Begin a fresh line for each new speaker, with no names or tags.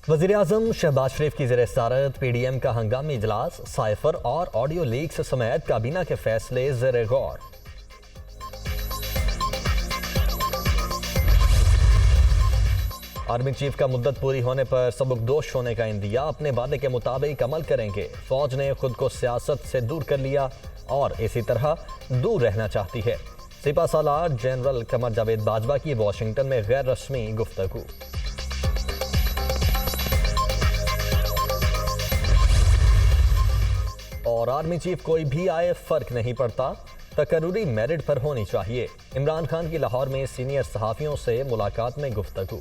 वज़ीर-ए-आज़म शहबाज शरीफ की ज़ेर सदारत PDM का हंगामी इजलास, साइफर और ऑडियो लीक्स समेत काबीना के फैसले ज़ेर गौर। आर्मी चीफ का मुद्दत पूरी होने पर सबकदोश होने का इंदिया, अपने वादे के मुताबिक अमल करेंगे। फौज ने खुद को सियासत से दूर कर लिया और इसी तरह दूर रहना चाहती है। सिपा सालार जनरल कमर जावेद बाजवा की वाशिंगटन में गैर रस्मी गुफ्तगू। और आर्मी चीफ कोई भी आए फर्क नहीं पड़ता, तकर्रुरी मेरिट पर होनी चाहिए। इमरान खान की लाहौर में सीनियर सहाफियों से मुलाकात में गुफ्तगू।